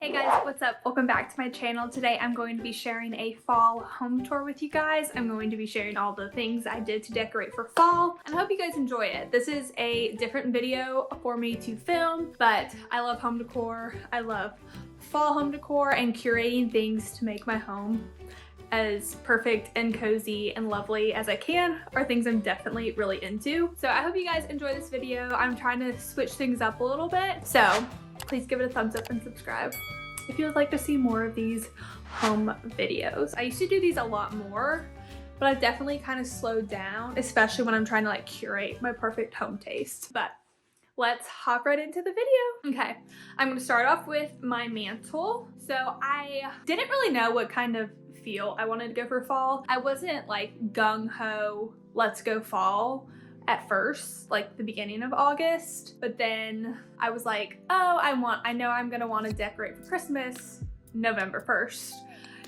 Hey guys, what's up? Welcome back to my channel. Today I'm going to be sharing a fall home tour with you guys. I'm going to be sharing all the things I did to decorate for fall, and I hope you guys enjoy it. This is a different video for me to film, but I love home decor. I love fall home decor and curating things to make my home as perfect and cozy and lovely as I can are things I'm definitely really into. So I hope you guys enjoy this video. I'm trying to switch things up a little bit, so please give it a thumbs up and subscribe if you would like to see more of these home videos. I used to do these a lot more, but I've definitely kind of slowed down, especially when I'm trying to like curate my perfect home taste. But let's hop right into the video. Okay, I'm gonna start off with my mantle. So I didn't really know what kind of feel I wanted to go for fall. I wasn't like gung-ho, let's go fall at first, like the beginning of August, but then I was like, oh, I know I'm gonna want to decorate for Christmas November 1st.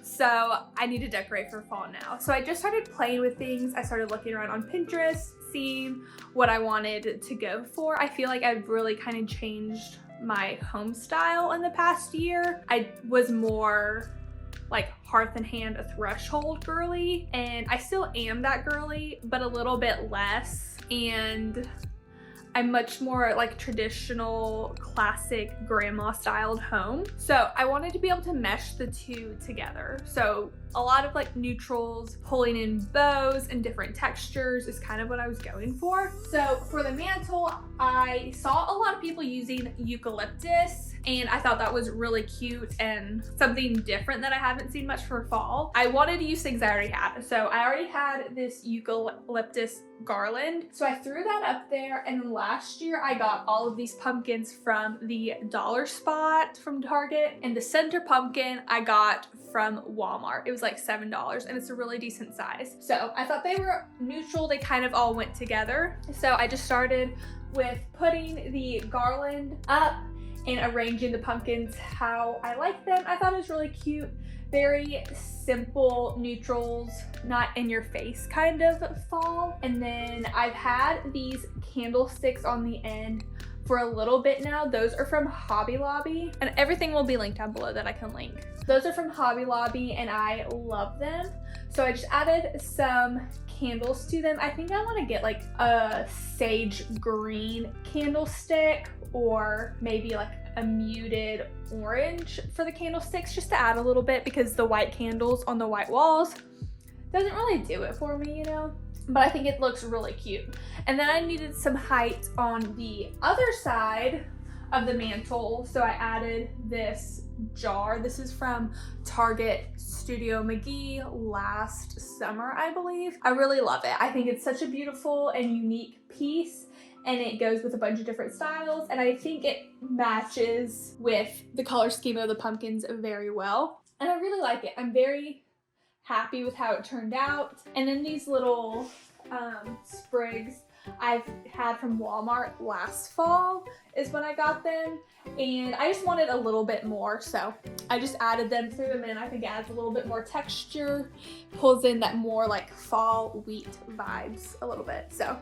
So I need to decorate for fall now. So I just started playing with things. I started looking around on Pinterest, seeing what I wanted to go for. I feel like I've really kind of changed my home style in the past year. I was more like hearth and hand, a threshold girly, and I still am that girly, but a little bit less. And I'm much more like traditional, classic grandma styled home. So I wanted to be able to mesh the two together. So a lot of like neutrals, pulling in bows and different textures is kind of what I was going for. So for the mantle, I saw a lot of people using eucalyptus, and I thought that was really cute and something different that I haven't seen much for fall. I wanted to use things I already had. So I already had this eucalyptus garland. So I threw that up there, and last year I got all of these pumpkins from the dollar spot from Target, and the center pumpkin I got from Walmart. It was like $7 and it's a really decent size. So I thought they were neutral. They kind of all went together. So I just started with putting the garland up and arranging the pumpkins how I like them. I thought it was really cute. Very simple neutrals, not in your face kind of fall. And then I've had these candlesticks on the end for a little bit now. Those are from Hobby Lobby, and everything will be linked down below that I can link. Those are from Hobby Lobby and I love them. So I just added some candles to them. I think I want to get like a sage green candlestick, or maybe like a muted orange for the candlesticks, just to add a little bit, because the white candles on the white walls doesn't really do it for me, you know? But I think it looks really cute. And then I needed some height on the other side of the mantle, so I added this jar. This is from Target Studio McGee last summer, I believe. I really love it. I think it's such a beautiful and unique piece, and it goes with a bunch of different styles, and I think it matches with the color scheme of the pumpkins very well. And I really like it. I'm very happy with how it turned out. And then these little sprigs I've had from Walmart last fall is when I got them, and I just wanted a little bit more, so I just added them, threw them in. I think it adds a little bit more texture, pulls in that more like fall wheat vibes a little bit. So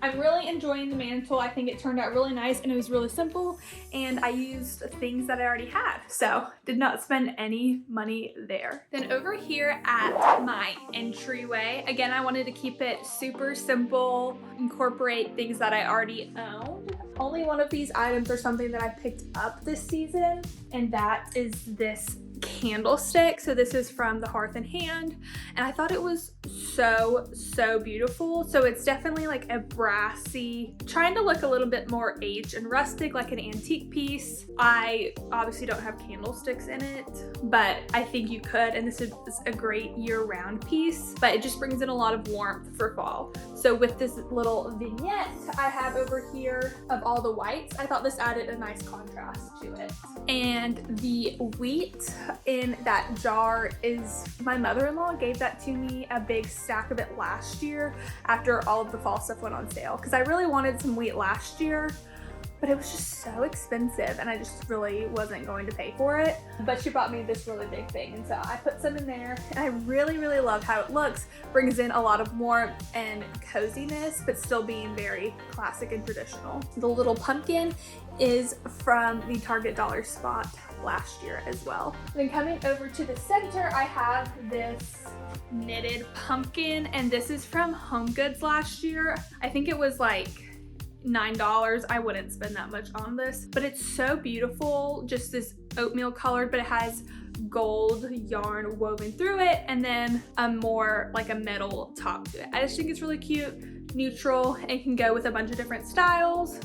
I'm really enjoying the mantle. I think it turned out really nice, and it was really simple, and I used things that I already had, so did not spend any money there. Then over here at my entryway, again, I wanted to keep it super simple, incorporate things that I already owned. Only one of these items are something that I picked up this season, and that is this candlestick. So this is from the Hearth and Hand, and I thought it was so beautiful. So it's definitely like a brassy, trying to look a little bit more aged and rustic, like an antique piece. I obviously don't have candlesticks in it, but I think you could, and this is a great year-round piece, but it just brings in a lot of warmth for fall. So with this little vignette I have over here of all the whites, I thought this added a nice contrast to it. And the wheat in that jar is, my mother-in-law gave that to me, a big stack of it last year after all of the fall stuff went on sale, because I really wanted some wheat last year, but it was just so expensive and I just really wasn't going to pay for it. But she bought me this really big thing, and so I put some in there, and I really, really love how it looks. Brings in a lot of warmth and coziness, but still being very classic and traditional. The little pumpkin is from the Target dollar spot last year as well. Then coming over to the center, I have this knitted pumpkin, and this is from Home Goods last year. I think it was like $9. I wouldn't spend that much on this, but it's so beautiful. Just this oatmeal colored, but it has gold yarn woven through it, and then a more like a metal top to it. I just think it's really cute, neutral, and can go with a bunch of different styles.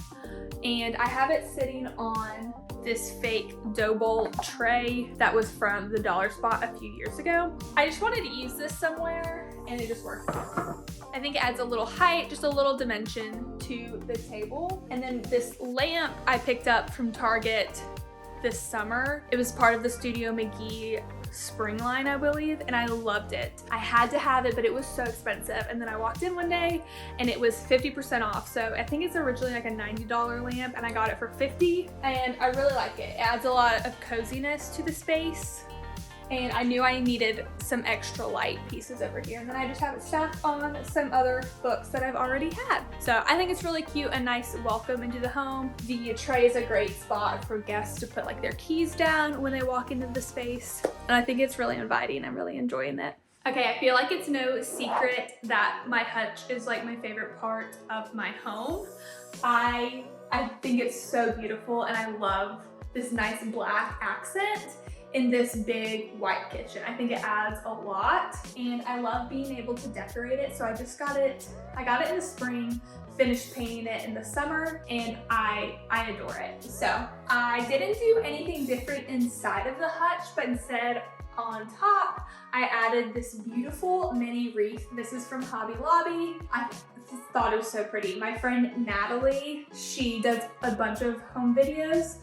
And I have it sitting on this fake dough bowl tray that was from the dollar spot a few years ago. I just wanted to use this somewhere, and it just worked. I think it adds a little height, just a little dimension to the table. And then this lamp I picked up from Target this summer. It was part of the Studio McGee spring line, I believe, and I loved it. I had to have it, but it was so expensive. And then I walked in one day and it was 50% off. So I think it's originally like a $90 lamp, and I got it for $50, and I really like it. It adds a lot of coziness to the space. And I knew I needed some extra light pieces over here. And then I just have it stacked on some other books that I've already had. So I think it's really cute, a nice welcome into the home. The tray is a great spot for guests to put like their keys down when they walk into the space. And I think it's really inviting. I'm really enjoying it. Okay, I feel like it's no secret that my hutch is like my favorite part of my home. I think it's so beautiful, and I love this nice black accent in this big white kitchen. I think it adds a lot, and I love being able to decorate it. So I got it in the spring, finished painting it in the summer, and I adore it. So I didn't do anything different inside of the hutch, but instead on top, I added this beautiful mini wreath. This is from Hobby Lobby. I thought it was so pretty. My friend Natalie, she does a bunch of home videos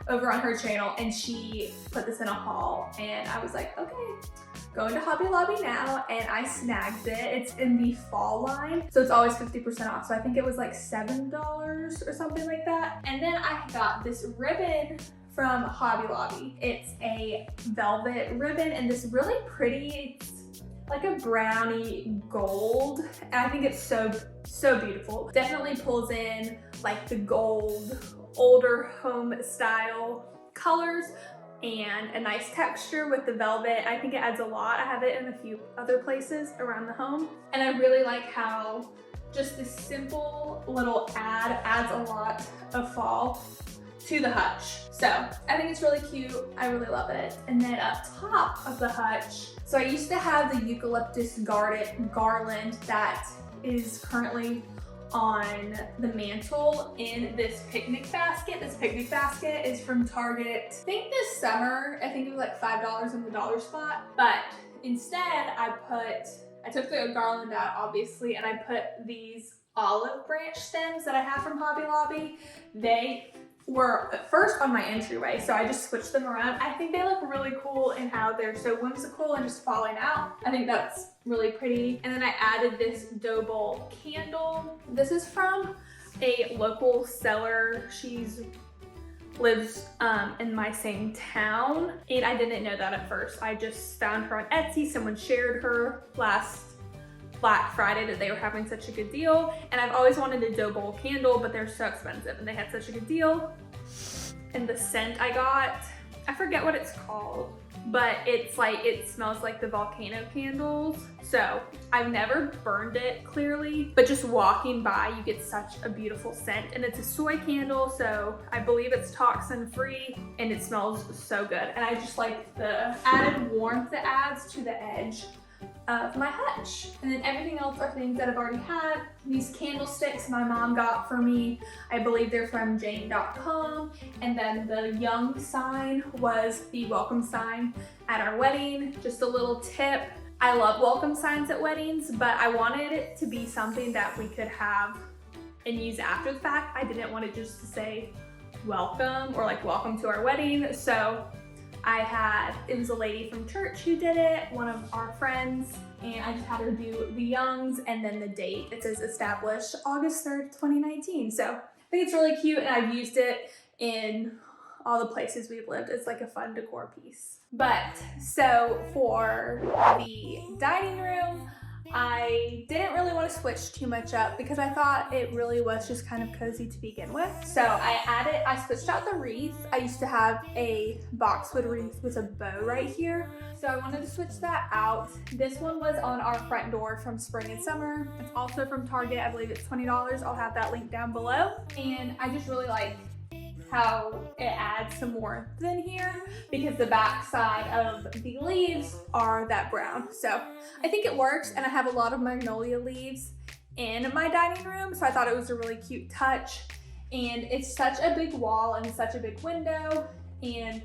over on her channel, and she put this in a haul, and I was like, okay, going to Hobby Lobby now, and I snagged it. It's in the fall line, so it's always 50% off. So I think it was like $7 or something like that. And then I got this ribbon from Hobby Lobby. It's a velvet ribbon, and this really pretty, it's like a brownie gold, and I think it's so beautiful. Definitely pulls in like the gold, older home style colors, and a nice texture with the velvet. I think it adds a lot. I have it in a few other places around the home, and I really like how just this simple little adds a lot of fall to the hutch. So I think it's really cute. I really love it. And then up top of the hutch, so I used to have the eucalyptus garland that is currently on the mantle in this picnic basket. This picnic basket is from Target. I think this summer, I think it was like $5 in the dollar spot, but instead I took the garland out, obviously, and I put these olive branch stems that I have from Hobby Lobby. They were at first on my entryway, so I just switched them around. I think they look really cool in how they're so whimsical and just falling out. I think that's really pretty. And then I added this dough bowl candle. This is from a local seller. She's lives in my same town, and I didn't know that at first. I just found her on Etsy. Someone shared her last Black Friday that they were having such a good deal, and I've always wanted a dough bowl candle, but they're so expensive, and they had such a good deal. And the scent I got, I forget what it's called, but it's like, it smells like the volcano candles. So I've never burned it clearly, but just walking by, you get such a beautiful scent. And it's a soy candle, so I believe it's toxin free, and it smells so good. And I just like the added warmth it adds to the edge of my hutch. And then everything else are things that I've already had. These candlesticks my mom got for me. I believe they're from Jane.com. And then the young sign was the welcome sign at our wedding. Just a little tip. I love welcome signs at weddings, but I wanted it to be something that we could have and use after the fact. I didn't want it just to say welcome or like welcome to our wedding. So it was a lady from church who did it, one of our friends, and I just had her do the youngs and then the date. It says established August 3rd, 2019. So I think it's really cute, and I've used it in all the places we've lived. It's like a fun decor piece. But so for the dining room, I didn't really want to switch too much up because I thought it really was just kind of cozy to begin with. So I switched out the wreath. I used to have a boxwood wreath with a bow right here. So I wanted to switch that out. This one was on our front door from spring and summer. It's also from Target. I believe it's $20. I'll have that link down below. And I just really like how it adds some warmth in here because the back side of the leaves are that brown. So I think it works, and I have a lot of magnolia leaves in my dining room, so I thought it was a really cute touch. And it's such a big wall and such a big window, and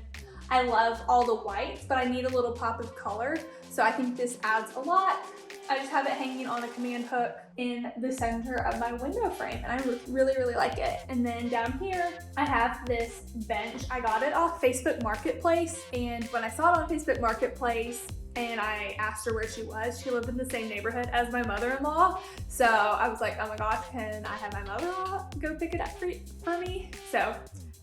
I love all the whites, but I need a little pop of color, so I think this adds a lot. I just have it hanging on a command hook in the center of my window frame, and I really, really like it. And then down here, I have this bench. I got it off Facebook Marketplace, and when I saw it on Facebook Marketplace and I asked her where she was, she lived in the same neighborhood as my mother-in-law. So I was like, oh my gosh, can I have my mother-in-law go pick it up for me? So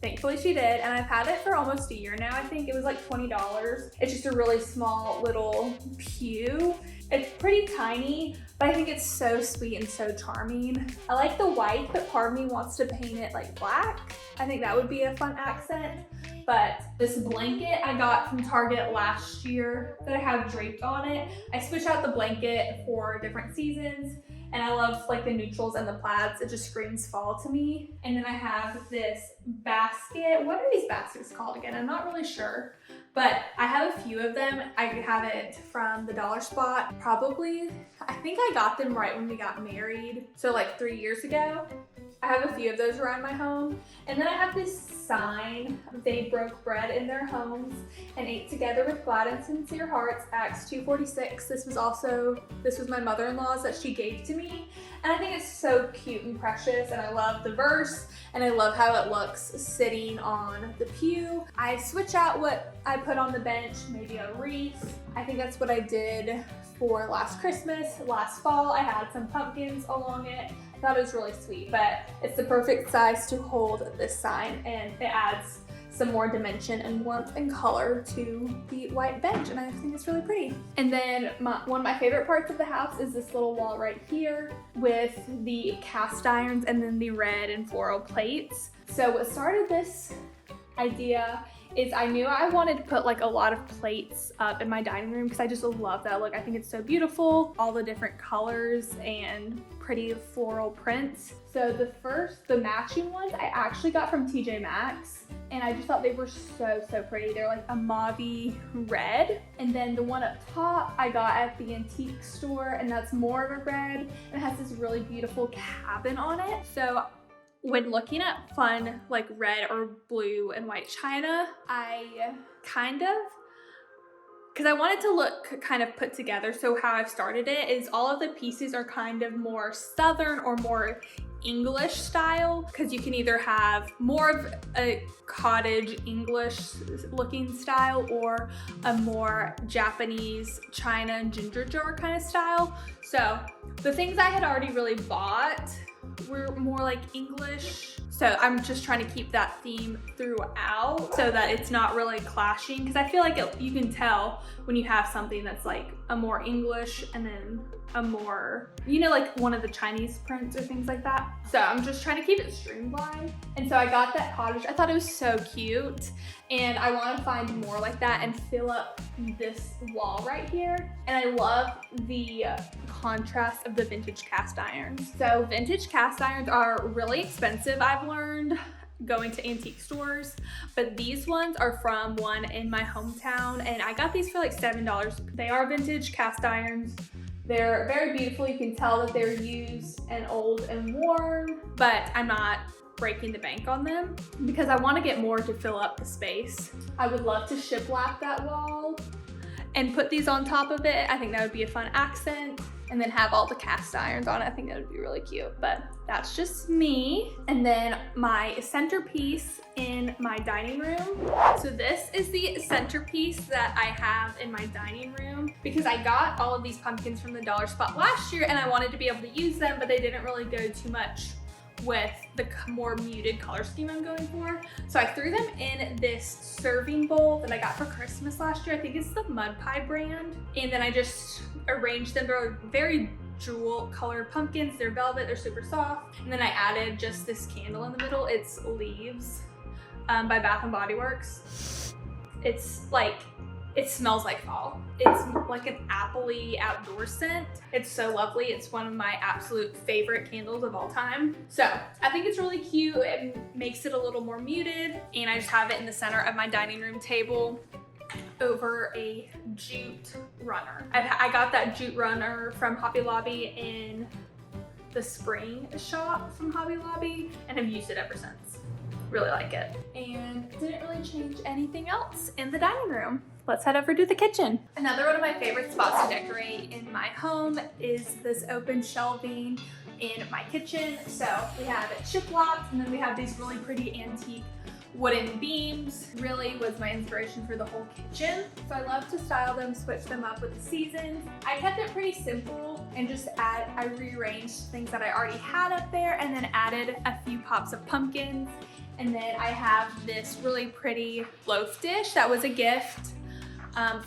thankfully she did, and I've had it for almost a year now. I think it was like $20. It's just a really small little pew. It's pretty tiny, but I think it's so sweet and so charming. I like the white, but part of me wants to paint it like black. I think that would be a fun accent. But this blanket I got from Target last year that I have draped on it. I switch out the blanket for different seasons, and I love like the neutrals and the plaids. It just screams fall to me. And then I have this basket. What are these baskets called again? I'm not really sure, but I have a few of them. I have it from the dollar spot. Probably, I think I got them right when we got married. So like 3 years ago. I have a few of those around my home. And then I have this sign, they broke bread in their homes and ate together with glad and sincere hearts, Acts 2:46. This was my mother-in-law's that she gave to me. And I think it's so cute and precious, and I love the verse, and I love how it looks sitting on the pew. I switch out what I put on the bench, maybe a wreath. I think that's what I did for last Christmas. Last fall, I had some pumpkins along it. I thought it was really sweet, but it's the perfect size to hold this sign, and it adds some more dimension and warmth and color to the white bench, and I think it's really pretty. And then one of my favorite parts of the house is this little wall right here with the cast irons and then the red and floral plates. So what started this idea is I knew I wanted to put like a lot of plates up in my dining room because I just love that look. I think it's so beautiful, all the different colors and pretty floral prints. So the matching ones I actually got from TJ Maxx, and I just thought they were so pretty. They're like a mauve-y red. And then the one up top I got at the antique store, and that's more of a red, and it has this really beautiful cabin on it. So when looking at fun like red or blue and white china, I because I wanted to look kind of put together. So how I've started it is all of the pieces are kind of more Southern or more English style, because you can either have more of a cottage English looking style or a more Japanese china and ginger jar kind of style. So the things I had already really bought were more like English. So I'm just trying to keep that theme throughout so that it's not really clashing, because I feel like you can tell when you have something that's like a more English and then a more, you know, like one of the Chinese prints or things like that. So I'm just trying to keep it streamlined. And so I got that cottage. I thought it was so cute, and I want to find more like that and fill up this wall right here. And I love the contrast of the vintage cast irons. So vintage cast irons are really expensive, I've learned going to antique stores, but these ones are from one in my hometown, and I got these for like $7. They are vintage cast irons. They're very beautiful. You can tell that they're used and old and worn, but I'm not breaking the bank on them because I want to get more to fill up the space. I would love to shiplap that wall and put these on top of it. I think that would be a fun accent, and then have all the cast irons on it. I think that would be really cute, but that's just me. And then my centerpiece in my dining room. So this is the centerpiece that I have in my dining room because I got all of these pumpkins from the dollar spot last year, and I wanted to be able to use them, but they didn't really go too much with the more muted color scheme I'm going for. So I threw them in this serving bowl that I got for Christmas last year. I think it's the Mud Pie brand. And then I just arranged them. They're very jewel colored pumpkins. They're velvet, they're super soft. And then I added just this candle in the middle. It's Leaves by Bath and Body Works. It's like, it smells like fall. It's like an appley outdoor scent. It's so lovely. It's one of my absolute favorite candles of all time. So I think it's really cute. It makes it a little more muted. And I just have it in the center of my dining room table over a jute runner. I got that jute runner from Hobby Lobby in the spring shop from Hobby Lobby and have used it ever since. Really like it. And didn't really change anything else in the dining room. Let's head over to the kitchen. Another one of my favorite spots to decorate in my home is this open shelving in my kitchen. So we have it chiplocked, and then we have these really pretty antique wooden beams. Really was my inspiration for the whole kitchen. So I love to style them, switch them up with the seasons. I kept it pretty simple and just I rearranged things that I already had up there and then added a few pops of pumpkins. And then I have this really pretty loaf dish that was a gift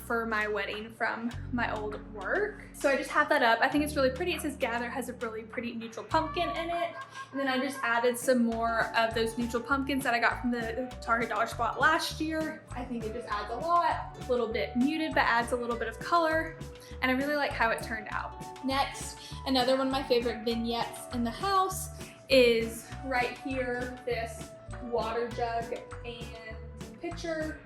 for my wedding from my old work. So I just have that up. I think it's really pretty. It says Gather, has a really pretty neutral pumpkin in it. And then I just added some more of those neutral pumpkins that I got from the Target Dollar Spot last year. I think it just adds a lot, a little bit muted, but adds a little bit of color. And I really like how it turned out. Next, another one of my favorite vignettes in the house is right here, this water jug and pitcher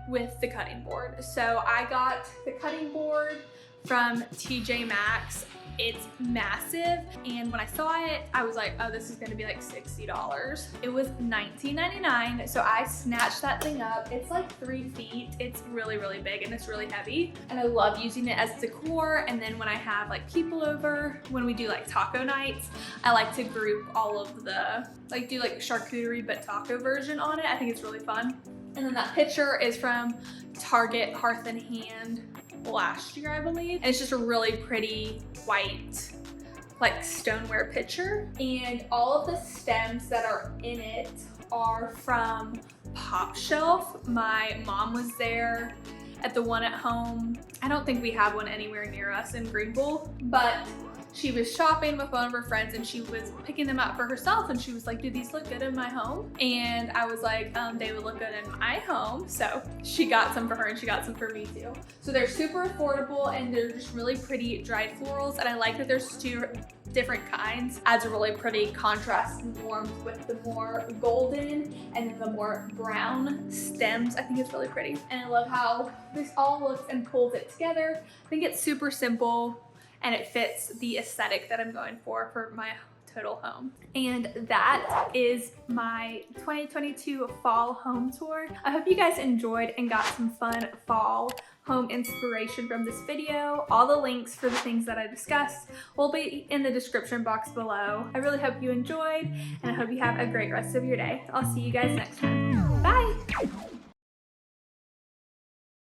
with the cutting board. So I got the cutting board from TJ Maxx. It's massive, and when I saw it, I was like, oh, this is gonna be like $60. It was $19.99, so I snatched that thing up. It's like 3 feet. It's really, really big, and it's really heavy. And I love using it as decor, and then when I have like people over, when we do like taco nights, I like to group all of the, like do like charcuterie but taco version on it. I think it's really fun. And then that picture is from Target Hearth and Hand last year, I believe. And it's just a really pretty white, like stoneware pitcher. And all of the stems that are in it are from Pop Shelf. My mom was there at the one at home. I don't think we have one anywhere near us in Greenville, but she was shopping with one of her friends and she was picking them out for herself, and she was like, do these look good in my home? And I was like, they would look good in my home. So she got some for her and she got some for me too. So they're super affordable and they're just really pretty dried florals, and I like that there's 2 different kinds. Adds a really pretty contrast and warmth with the more golden and then the more brown stems. I think it's really pretty. And I love how this all looks and pulls it together. I think it's super simple, and it fits the aesthetic that I'm going for my total home. And that is my 2022 fall home tour. I hope you guys enjoyed and got some fun fall home inspiration from this video. All the links for the things that I discussed will be in the description box below. I really hope you enjoyed, and I hope you have a great rest of your day. I'll see you guys next time.